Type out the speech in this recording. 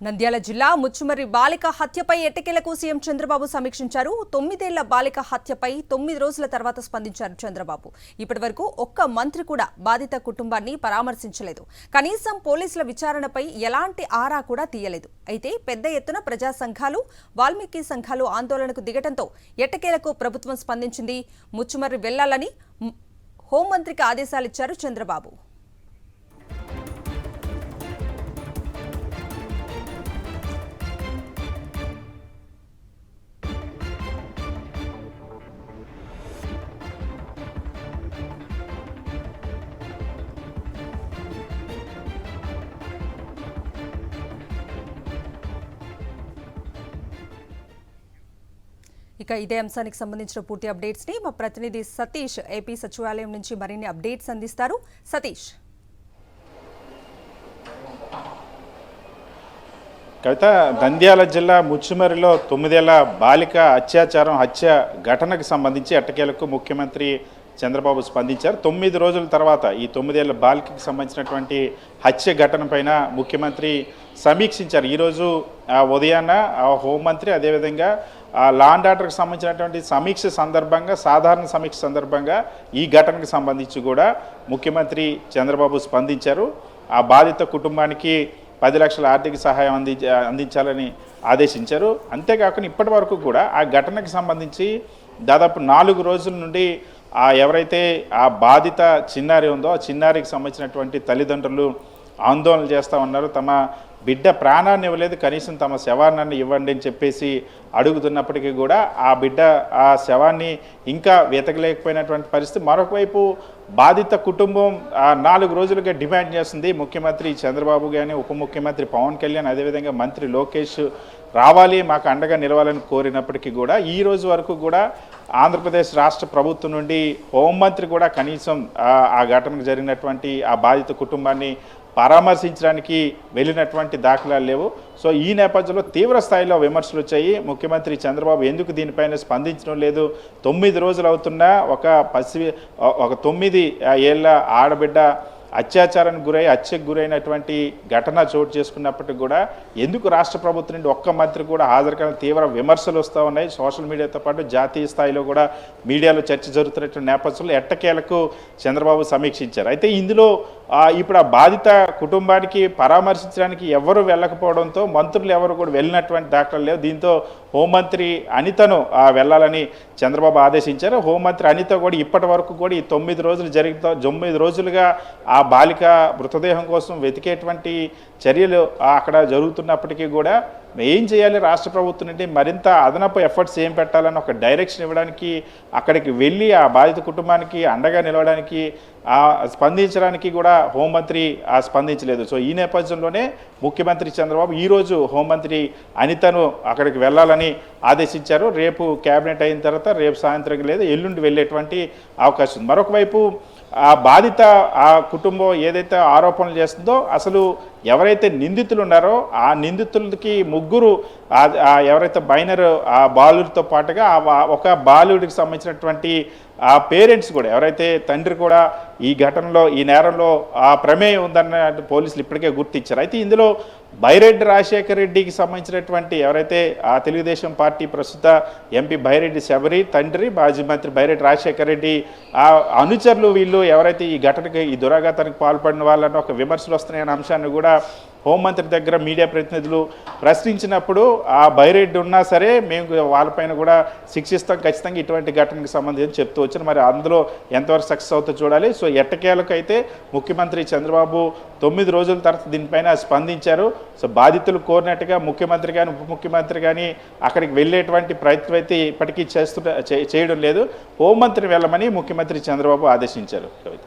నంద్యాల జిల్లా ముచ్చుమర్రి బాలిక హత్యపై ఎట్టకేలకు సీఎం చంద్రబాబు సమీక్షించారు. 9 ఏళ్ల బాలిక హత్యపై 9 రోజుల తర్వాత స్పందించారు చంద్రబాబు. ఇప్పటివరకు ఒక్క మంత్రి కూడా బాధిత కుటుంబాన్ని పరామర్శించలేదు. కనీసం పోలీసుల విచారణపై ఎలాంటి ఆరా కూడా తీయలేదు. అయితే పెద్ద ఎత్తున ప్రజా సంఘాలు, వాల్మీకి సంఘాలు ఆందోళనకు దిగటంతో ఎట్టకేలకు ప్రభుత్వం స్పందించింది. ముచ్చుమర్రి వెళ్లాలని హోంమంత్రికి ఆదేశాలిచ్చారు చంద్రబాబు. ఇక ఇదే అంశానికి సంబంధించిన పూర్తి అప్డేట్స్ ని మా ప్రతినిధి సతీష్ ఏపీ సచివాలయం నుంచి మరిన్ని అప్డేట్స్ అందిస్తారు. సతీష్. కవిత, నంద్యాల జిల్లా ముచ్చుమర్రిలో 9 ఏళ్ల బాలిక హత్య ఘటనకు సంబంధించి ఎట్టకేలకు ముఖ్యమంత్రి చంద్రబాబు స్పందించారు. 9 రోజుల తర్వాత ఈ 9 ఏళ్ల బాలికకి సంబంధించినటువంటి హత్య ఘటన పైన ముఖ్యమంత్రి సమీక్షించారు. ఈరోజు ఉదయాన్న హోంమంత్రి, అదేవిధంగా లా అండ్ ఆర్డర్కి సంబంధించినటువంటి సమీక్ష సందర్భంగా, సాధారణ సమీక్ష సందర్భంగా ఈ ఘటనకు సంబంధించి కూడా ముఖ్యమంత్రి చంద్రబాబు స్పందించారు. ఆ బాధిత కుటుంబానికి 10 లక్షల ఆర్థిక సహాయం అందించాలని ఆదేశించారు. అంతేకాకుండా ఇప్పటి వరకు కూడా ఆ ఘటనకు సంబంధించి దాదాపు 4 రోజుల నుండి ఎవరైతే ఆ బాధిత చిన్నారి ఉందో ఆ చిన్నారికి సంబంధించినటువంటి తల్లిదండ్రులు ఆందోళన చేస్తూ ఉన్నారు. తమ బిడ్డ ప్రాణాన్ని ఇవ్వలేదు, కనీసం తమ శవాన్ని ఇవ్వండి అని చెప్పేసి అడుగుతున్నప్పటికీ కూడా ఆ బిడ్డ ఆ శవాన్ని ఇంకా వెతకలేకపోయినటువంటి పరిస్థితి. మరొక వైపు బాధిత కుటుంబం 4 రోజులుగా డిమాండ్ చేస్తుంది. ముఖ్యమంత్రి చంద్రబాబు కానీ, ఉప ముఖ్యమంత్రి పవన్ కళ్యాణ్, అదేవిధంగా మంత్రి లోకేష్ రావాలి, మాకు అండగా నిలవాలని కోరినప్పటికీ కూడా ఈ రోజు వరకు కూడా ఆంధ్రప్రదేశ్ రాష్ట్ర ప్రభుత్వం నుండి హోంమంత్రి కూడా కనీసం ఆ ఘటనకు జరిగినటువంటి ఆ బాధిత కుటుంబాన్ని పరామర్శించడానికి వెళ్ళినటువంటి దాఖలాలు లేవు. సో ఈ నేపథ్యంలో తీవ్ర స్థాయిలో విమర్శలు వచ్చాయి. ముఖ్యమంత్రి చంద్రబాబు ఎందుకు దీనిపైన స్పందించడం లేదు? 9 రోజులు అవుతున్నా ఒక 9 ఏళ్ల ఆడబిడ్డ హత్యాచారానికి హత్యకు గురైనటువంటి ఘటన చోటు చేసుకున్నప్పటికీ కూడా ఎందుకు రాష్ట్ర ప్రభుత్వం నుండి ఒక్క మంత్రి కూడా హాజరు కాని తీవ్ర విమర్శలు వస్తూ ఉన్నాయి. సోషల్ మీడియాతో పాటు జాతీయ స్థాయిలో కూడా మీడియాలో చర్చ జరుగుతున్నటువంటి నేపథ్యంలో ఎట్టకేలకు చంద్రబాబు సమీక్షించారు. అయితే ఇందులో ఇప్పుడు ఆ బాధిత కుటుంబానికి పరామర్శించడానికి ఎవరు వెళ్ళకపోవడంతో మంత్రులు ఎవరు కూడా వెళ్ళినటువంటి దాఖలాలు లేవు. దీంతో హోంమంత్రి అనితను వెళ్ళాలని చంద్రబాబు ఆదేశించారు. హోంమంత్రి అనిత కూడా ఇప్పటి వరకు కూడా ఈ 9 రోజులుగా ఆ బాలిక మృతదేహం కోసం వెతికేటువంటి చర్యలు అక్కడ జరుగుతున్నప్పటికీ కూడా ఏం చేయాలి, రాష్ట్ర ప్రభుత్వం నుండి మరింత అదనపు ఎఫర్ట్స్ ఏం పెట్టాలని ఒక డైరెక్షన్ ఇవ్వడానికి అక్కడికి వెళ్ళి ఆ బాధిత కుటుంబానికి అండగా నిలవడానికి స్పందించడానికి కూడా హోంమంత్రి స్పందించలేదు. సో ఈ నేపథ్యంలోనే ముఖ్యమంత్రి చంద్రబాబు ఈరోజు హోంమంత్రి అనితను అక్కడికి వెళ్ళాలని ఆదేశించారు. రేపు క్యాబినెట్ అయిన తర్వాత రేపు సాయంత్రం లేదా ఎల్లుండి వెళ్ళేటువంటి అవకాశం ఉంది. మరొక వైపు ఆ బాధిత ఆ కుటుంబం ఏదైతే ఆరోపణలు చేస్తుందో అసలు ఎవరైతే నిందితులు ఉన్నారో ఆ నిందితులకి 3 ఎవరైతే మైనర్ ఆ బాలుడితో పాటుగా ఒక బాలుడికి సంబంధించినటువంటి ఆ పేరెంట్స్ కూడా, ఎవరైతే తండ్రి కూడా ఈ ఘటనలో ఈ నేరంలో ఆ ప్రమేయం ఉందన్న పోలీసులు ఇప్పటికే గుర్తించారు. అయితే ఇందులో బైరెడ్డి రాజశేఖర రెడ్డికి సంబంధించినటువంటి ఎవరైతే ఆ తెలుగుదేశం పార్టీ ప్రస్తుత ఎంపీ బైరెడ్డి శబరి తండ్రి, మాజీ మంత్రి బైరెడ్డి రాజశేఖర రెడ్డి ఆ అనుచరులు వీళ్ళు ఎవరైతే ఈ ఘటనకి ఈ దురాఘాతానికి పాల్పడిన వాళ్ళని ఒక విమర్శలు వస్తున్నాయన్న అంశాన్ని కూడా హోంమంత్రి దగ్గర మీడియా ప్రతినిధులు ప్రశ్నించినప్పుడు ఆ బైరెడ్డి ఉన్నా సరే మేము వాళ్ళపైన కూడా శిక్షిస్తాం ఖచ్చితంగా ఇటువంటి ఘటనకు సంబంధించి చెప్తూ వచ్చారు. మరి అందులో ఎంతవరకు సక్సెస్ అవుతుందో చూడాలి. సో ఎట్టకేలకైతే ముఖ్యమంత్రి చంద్రబాబు 9 రోజుల తర్వాత దీనిపైన స్పందించారు. సో బాధితులు కోరినట్టుగా ముఖ్యమంత్రి కానీ ఉప ముఖ్యమంత్రి కానీ అక్కడికి వెళ్ళేటువంటి ప్రయత్నం అయితే ఇప్పటికీ చేయడం లేదు. హోంమంత్రిని వెళ్ళమని ముఖ్యమంత్రి చంద్రబాబు ఆదేశించారు. కవిత.